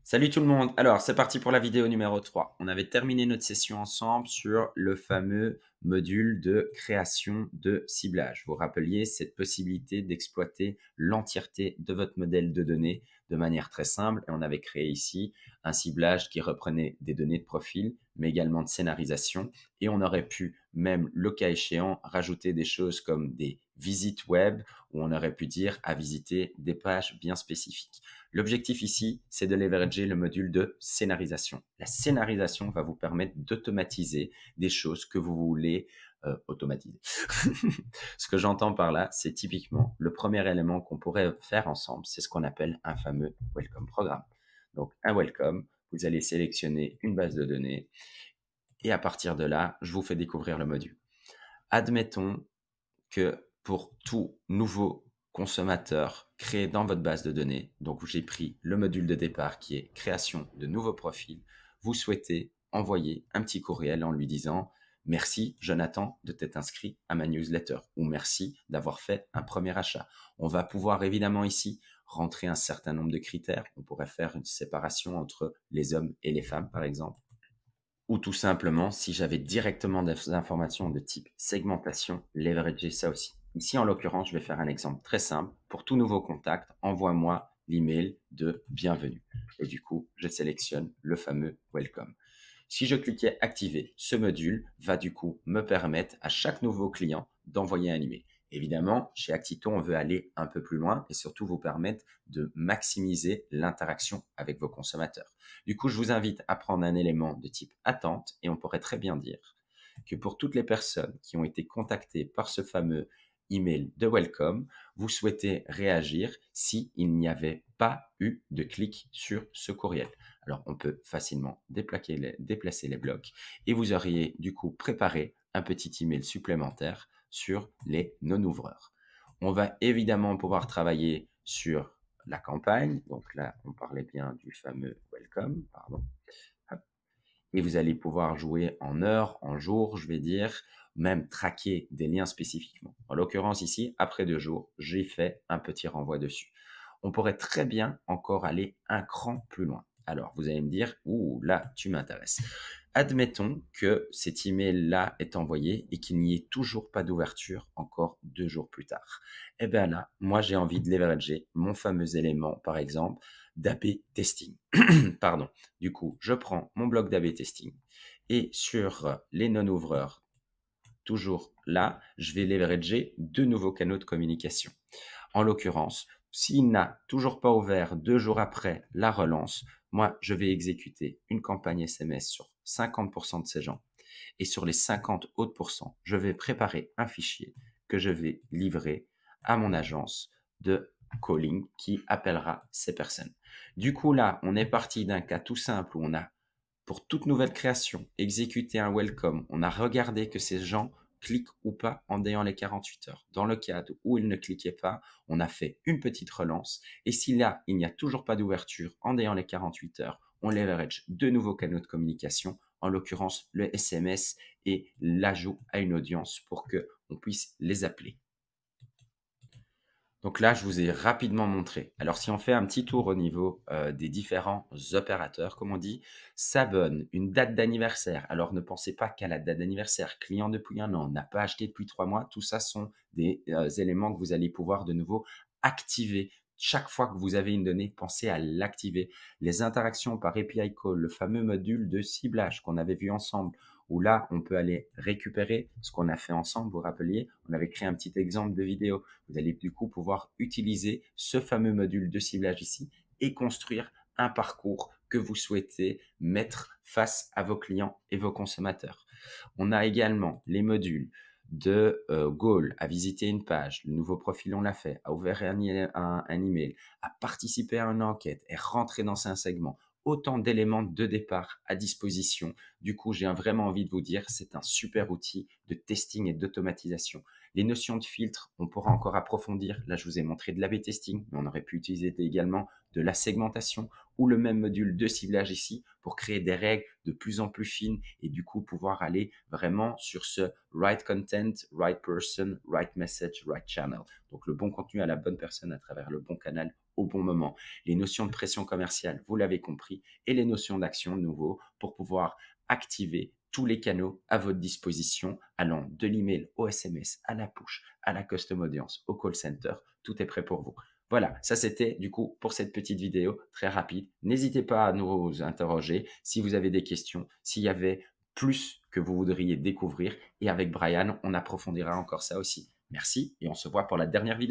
Salut tout le monde. Alors, c'est parti pour la vidéo numéro 3. On avait terminé notre session ensemble sur le fameux module de création de ciblage. Vous rappeliez cette possibilité d'exploiter l'entièreté de votre modèle de données de manière très simple. Et on avait créé ici un ciblage qui reprenait des données de profil, mais également de scénarisation. Et on aurait pu même, le cas échéant, rajouter des choses comme des visites web où on aurait pu dire à visiter des pages bien spécifiques. L'objectif ici, c'est de leverager le module de scénarisation. La scénarisation va vous permettre d'automatiser des choses que vous voulez automatiser. Ce que j'entends par là, c'est typiquement le premier élément qu'on pourrait faire ensemble, c'est ce qu'on appelle un fameux welcome programme. Donc un welcome, vous allez sélectionner une base de données et à partir de là, je vous fais découvrir le module. Admettons que pour tout nouveau consommateur créé dans votre base de données, donc j'ai pris le module de départ qui est création de nouveaux profils, vous souhaitez envoyer un petit courriel en lui disant « Merci Jonathan de t'être inscrit à ma newsletter » ou « Merci d'avoir fait un premier achat ». On va pouvoir évidemment ici rentrer un certain nombre de critères. On pourrait faire une séparation entre les hommes et les femmes par exemple. Ou tout simplement, si j'avais directement des informations de type segmentation, leverager ça aussi. Ici, en l'occurrence, je vais faire un exemple très simple. Pour tout nouveau contact, envoie-moi l'email de bienvenue. Et du coup, je sélectionne le fameux welcome. Si je cliquais activer, ce module va du coup me permettre à chaque nouveau client d'envoyer un email. Évidemment, chez Actito, on veut aller un peu plus loin et surtout vous permettre de maximiser l'interaction avec vos consommateurs. Du coup, je vous invite à prendre un élément de type attente et on pourrait très bien dire que pour toutes les personnes qui ont été contactées par ce fameux email de welcome, vous souhaitez réagir s'il n'y avait pas eu de clic sur ce courriel. Alors, on peut facilement déplacer les blocs et vous auriez du coup préparé un petit email supplémentaire sur les non-ouvreurs. On va évidemment pouvoir travailler sur la campagne. Donc là, on parlait bien du fameux welcome, pardon. Et vous allez pouvoir jouer en heures, en jours, je vais dire, même traquer des liens spécifiquement. En l'occurrence ici, après 2 jours, j'ai fait un petit renvoi dessus. On pourrait très bien encore aller un cran plus loin. Alors, vous allez me dire, ouh, là, tu m'intéresses. Admettons que cet email-là est envoyé et qu'il n'y ait toujours pas d'ouverture encore 2 jours plus tard. Eh bien là, moi, j'ai envie de leverager mon fameux élément, par exemple, d'AB testing. Pardon. Du coup, je prends mon bloc d'AB testing et sur les non-ouvreurs, toujours là, je vais leverager 2 nouveaux canaux de communication. En l'occurrence, s'il n'a toujours pas ouvert 2 jours après la relance, moi, je vais exécuter une campagne SMS sur 50% de ces gens. Et sur les 50 autres pourcents, je vais préparer un fichier que je vais livrer à mon agence de calling qui appellera ces personnes. Du coup, là, on est parti d'un cas tout simple où on a, pour toute nouvelle création, exécuté un welcome. On a regardé que ces gens cliquent ou pas en ayant les 48 heures. Dans le cas où ils ne cliquaient pas, on a fait une petite relance. Et si là, il n'y a toujours pas d'ouverture en ayant les 48 heures, on leverage 2 nouveaux canaux de communication, en l'occurrence le SMS et l'ajout à une audience pour qu'on puisse les appeler. Donc là, je vous ai rapidement montré. Alors, si on fait un petit tour au niveau des différents opérateurs, comme on dit, s'abonne, une date d'anniversaire. Alors, ne pensez pas qu'à la date d'anniversaire, client depuis 1 an, n'a pas acheté depuis 3 mois. Tout ça sont des éléments que vous allez pouvoir de nouveau activer. Chaque fois que vous avez une donnée, pensez à l'activer. Les interactions par API Call, le fameux module de ciblage qu'on avait vu ensemble, où là, on peut aller récupérer ce qu'on a fait ensemble. Vous vous rappeliez, on avait créé un petit exemple de vidéo. Vous allez du coup pouvoir utiliser ce fameux module de ciblage ici et construire un parcours que vous souhaitez mettre face à vos clients et vos consommateurs. On a également les modules de goal, à visiter une page, le nouveau profil on l'a fait, à ouvrir un email, à participer à une enquête et rentrer dans un segment. Autant d'éléments de départ à disposition. Du coup, j'ai vraiment envie de vous dire, c'est un super outil de testing et d'automatisation. Les notions de filtre, on pourra encore approfondir. Là, je vous ai montré de l'A/B testing, mais on aurait pu utiliser également de la segmentation ou le même module de ciblage ici pour créer des règles de plus en plus fines et du coup pouvoir aller vraiment sur ce right content, right person, right message, right channel. Donc le bon contenu à la bonne personne à travers le bon canal au bon moment. Les notions de pression commerciale, vous l'avez compris, et les notions d'action de nouveau pour pouvoir activer tous les canaux à votre disposition, allant de l'email au SMS, à la push, à la custom audience, au call center. Tout est prêt pour vous. Voilà, ça c'était du coup pour cette petite vidéo très rapide. N'hésitez pas à nous interroger si vous avez des questions, s'il y avait plus que vous voudriez découvrir. Et avec Brian, on approfondira encore ça aussi. Merci et on se voit pour la dernière vidéo.